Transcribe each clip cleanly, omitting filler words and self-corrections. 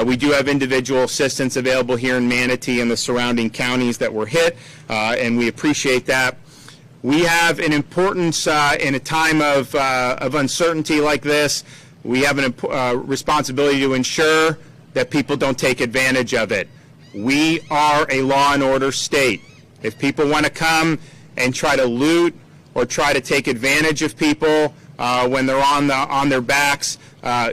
We do have individual assistance available here in Manatee and the surrounding counties that were hit, and we appreciate that. We have an importance in a time of uncertainty like this. We have a responsibility to ensure that people don't take advantage of it. We are a law and order state. If people want to come and try to loot or try to take advantage of people when they're on their backs,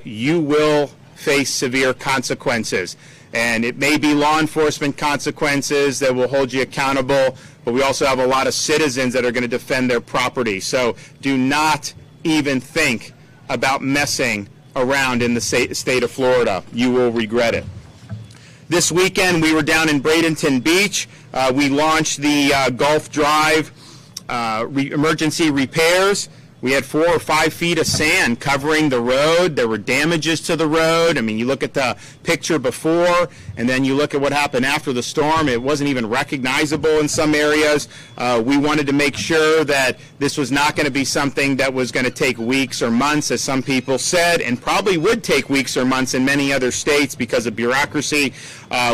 you will face severe consequences. And it may be law enforcement consequences that will hold you accountable, but we also have a lot of citizens that are going to defend their property. So do not even think about messing around in the state of Florida. You will regret it. This weekend we were down in Bradenton Beach. We launched the Gulf Drive emergency repairs. We had 4 or 5 feet of sand covering the road. There were damages to the road. I mean, you look at the picture before, and then you look at what happened after the storm. It wasn't even recognizable in some areas. We wanted to make sure that this was not going to be something that was going to take weeks or months, as some people said, and probably would take weeks or months in many other states because of bureaucracy.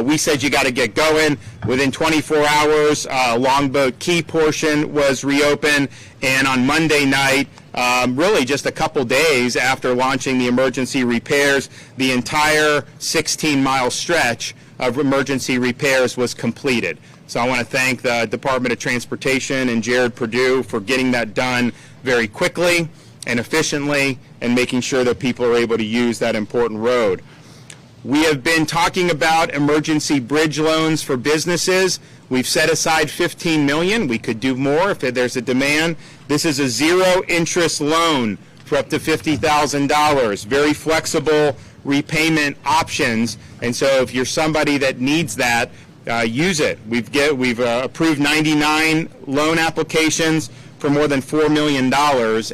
We said you got to get going. Within 24 hours, Longboat Key portion was reopened, and on Monday night, really just a couple days after launching the emergency repairs, the entire 16-mile stretch of emergency repairs was completed. So I want to thank the Department of Transportation and Jared Perdue for getting that done very quickly and efficiently and making sure that people are able to use that important road. We have been talking about emergency bridge loans for businesses. We've set aside $15 million. We could do more if there's a demand. This is a zero-interest loan for up to $50,000. Very flexible repayment options. And so if you're somebody that needs that, use it. We've approved 99 loan applications for more than $4 million.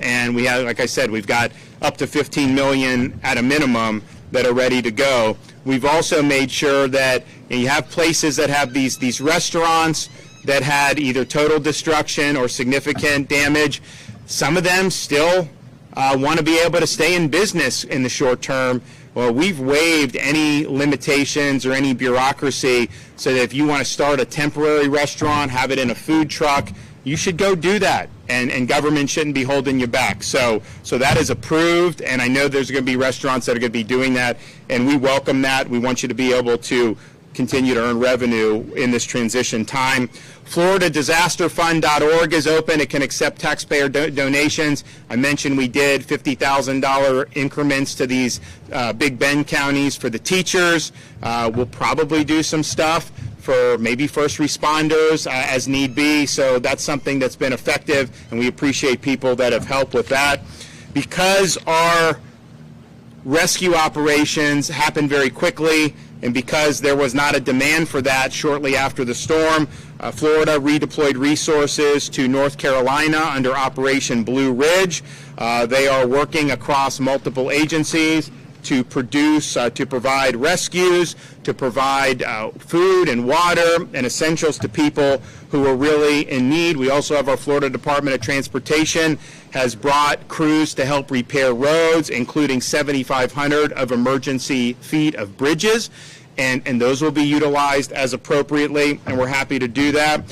And we have, like I said, we've got up to $15 million at a minimum that are ready to go. We've also made sure that you have places that have these restaurants that had either total destruction or significant damage. Some of them still want to be able to stay in business in the short term. Well, we've waived any limitations or any bureaucracy so that if you want to start a temporary restaurant, have it in a food truck, you should go do that, and government shouldn't be holding you back. So that is approved, and I know there's going to be restaurants that are going to be doing that, and we welcome that. We want you to be able to continue to earn revenue in this transition time. FloridaDisasterFund.org is open. It can accept taxpayer donations. I mentioned we did $50,000 increments to these Big Bend counties for the teachers. We'll probably do some stuff for maybe first responders as need be. So that's something that's been effective, and we appreciate people that have helped with that. Because our rescue operations happened very quickly, and because there was not a demand for that shortly after the storm, Florida redeployed resources to North Carolina under Operation Blue Ridge. They are working across multiple agencies to provide rescues, to provide food and water and essentials to people who are really in need. We also have our Florida Department of Transportation has brought crews to help repair roads, including 7,500 of emergency feet of bridges, and those will be utilized as appropriately, and we're happy to do that.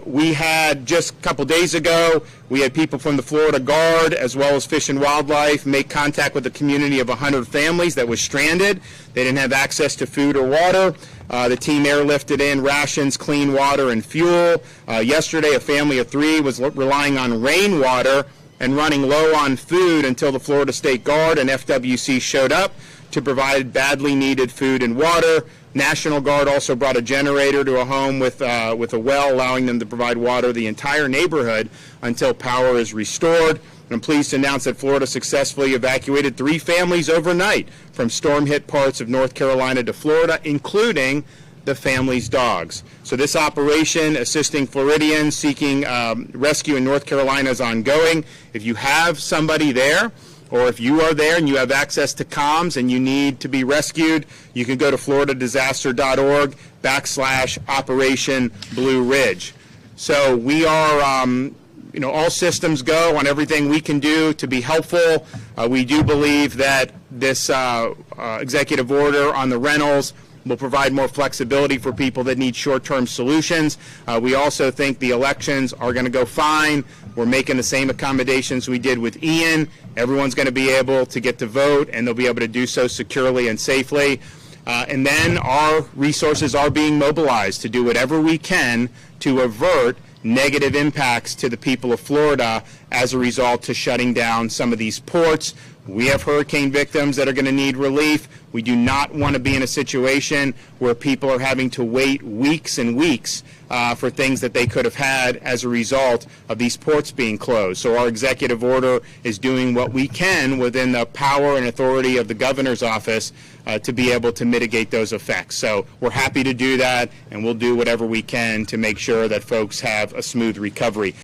We had just a couple days ago, we had people from the Florida Gov as well as Fish and Wildlife make contact with a community of 100 families that was stranded. They didn't have access to food or water. The team airlifted in rations, clean water, and fuel. Yesterday, a family of 3 was relying on rainwater and running low on food until the Florida State Guard and FWC showed up to provide badly needed food and water. National Guard also brought a generator to a home with a well, allowing them to provide water to the entire neighborhood until power is restored. I'm pleased to announce that Florida successfully evacuated 3 families overnight from storm-hit parts of North Carolina to Florida, including the family's dogs. So this operation, assisting Floridians seeking rescue in North Carolina, is ongoing. If you have somebody there, or if you are there and you have access to comms and you need to be rescued, you can go to FloridaDisaster.org/Operation Blue Ridge. So we are, all systems go on everything we can do to be helpful. We do believe that this executive order on the rentals will provide more flexibility for people that need short-term solutions. We also think the elections are going to go fine. We're making the same accommodations we did with Ian. Everyone's going to be able to get to vote, and they'll be able to do so securely and safely. And then our resources are being mobilized to do whatever we can to avert negative impacts to the people of Florida as a result to shutting down some of these ports. We have hurricane victims that are going to need relief. We do not want to be in a situation where people are having to wait weeks and weeks for things that they could have had as a result of these ports being closed. So our executive order is doing what we can within the power and authority of the governor's office to be able to mitigate those effects. So we're happy to do that, and we'll do whatever we can to make sure that folks have a smooth recovery.